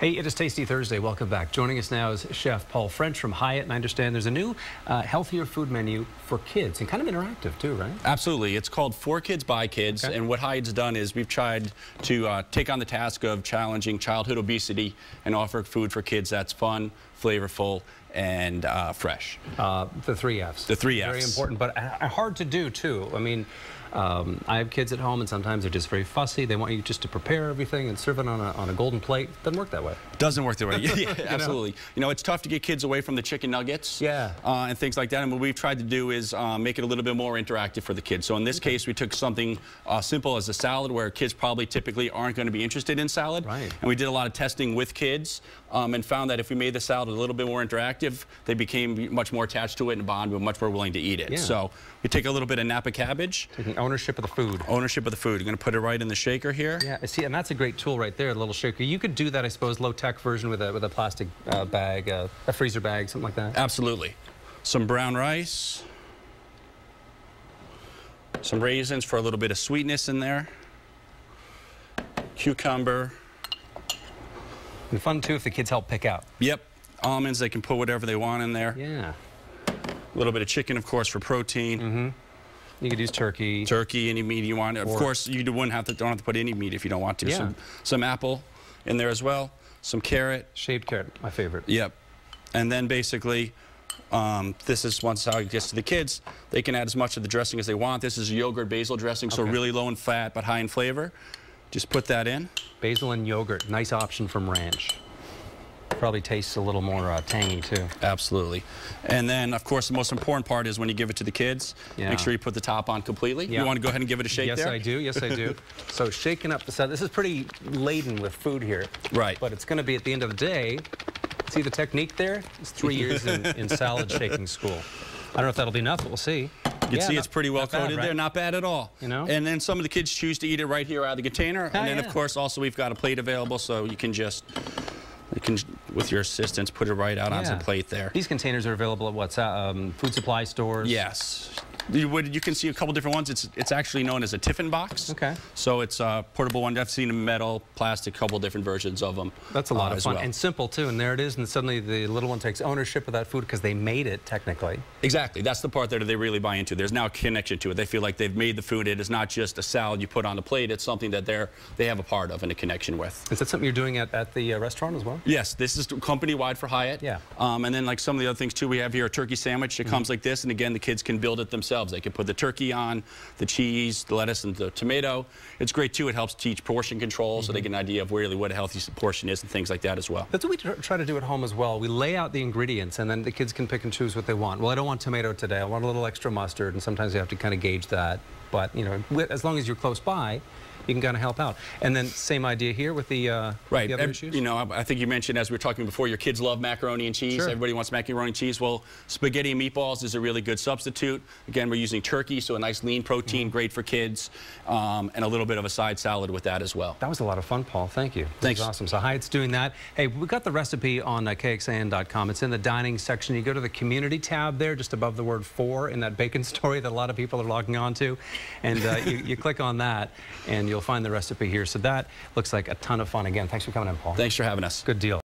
Hey, it is Tasty Thursday. Welcome back. Joining us now is Chef Paul French from Hyatt, and I understand there's a new healthier food menu for kids, and kind of interactive too, right? Absolutely. It's called For Kids by Kids, and what Hyatt's done is we've tried to take on the task of challenging childhood obesity and offer food for kids that's fun, flavorful, and fresh. The three Fs. The three Fs. Very important, but hard to do too. I mean, I have kids at home, and sometimes they're just very fussy. They want you just to prepare everything and serve it on a golden plate. Doesn't work that way. Doesn't work that way. Yeah, absolutely. You know, it's tough to get kids away from the chicken nuggets and things like that. And what we've tried to do is make it a little bit more interactive for the kids. So in this case, we took something simple as a salad, where kids probably typically aren't going to be interested in salad. Right. And we did a lot of testing with kids and found that if we made the salad a little bit more interactive, they became much more attached to it and bond, were much more willing to eat it. Yeah. So we take a little bit of Napa cabbage. Taking ownership of the food. Ownership of the food. You're going to put it right in the shaker here. Yeah, see, and that's a great tool right there, the little shaker. You could do that, I suppose, low-tech version with a plastic bag, a freezer bag, something like that. Absolutely. Some brown rice. Some raisins for a little bit of sweetness in there. Cucumber. And fun, too, if the kids help pick out. Yep. Almonds, they can put whatever they want in there. Yeah. A little bit of chicken, of course, for protein. Mm-hmm. You could use turkey. Turkey, any meat you want. Of course, you don't have to put any meat if you don't want to. Yeah. Some apple in there as well. Some carrot. Shaved carrot, my favorite. Yep. And then basically, this is once how it gets to the kids. They can add as much of the dressing as they want. This is yogurt basil dressing, so really low in fat but high in flavor. Just put that in. Basil and yogurt, nice option from ranch. Probably tastes a little more tangy too. Absolutely. And then, of course, the most important part is when you give it to the kids, make sure you put the top on completely. You want to go ahead and give it a shake there? Yes, I do. Yes, I do. So shaking up the salad. This is pretty laden with food here. Right. But it's going to be, at the end of the day, see the technique there? It's 3 years in salad shaking school. I don't know if that'll be enough, but we'll see. You can see it's pretty well coated there. Not bad at all. You know? And then some of the kids choose to eat it right here out of the container. And then, of course, also we've got a plate available, so you can just... with your assistance, put it right out onto the plate there. These containers are available at what, food supply stores? Yes. You can see a couple different ones. It's actually known as a tiffin box. Okay. So it's a portable one. I've seen them metal, plastic, couple different versions of them. That's a lot of fun and simple too. And there it is. And suddenly the little one takes ownership of that food because they made it technically. Exactly. That's the part that they really buy into. There's now a connection to it. They feel like they've made the food. It is not just a salad you put on the plate. It's something that they have a part of and a connection with. Is that something you're doing at the restaurant as well? Yes. This is company-wide for Hyatt. Yeah. And then like some of the other things too, we have here a turkey sandwich. It comes like this, and again, the kids can build it themselves. They can put the turkey on, the cheese, the lettuce, and the tomato. It's great too. It helps teach portion control, so they get an idea of really what a healthy portion is and things like that as well. That's what we try to do at home as well. We lay out the ingredients, and then the kids can pick and choose what they want. Well, I don't want tomato today. I want a little extra mustard, and sometimes you have to kind of gauge that. But you know, as long as you're close by, you can kind of help out. And then same idea here with the the other issues? You know, I think you mentioned, as we were talking before, your kids love macaroni and cheese. Everybody wants macaroni and cheese. Well, spaghetti and meatballs is a really good substitute. Again, we're using turkey, so a nice lean protein, great for kids, and a little bit of a side salad with that as well. That was a lot of fun, Paul. Thank you. Thanks. That was awesome. So Hyatt's doing that. Hey, we got the recipe on KXAN.com. It's in the dining section. You go to the community tab there, just above the word "for" in that bacon story that a lot of people are logging on to, and you click on that, and you'll find the recipe here. So that looks like a ton of fun. Again, thanks for coming in, Paul. Thanks for having us. Good deal.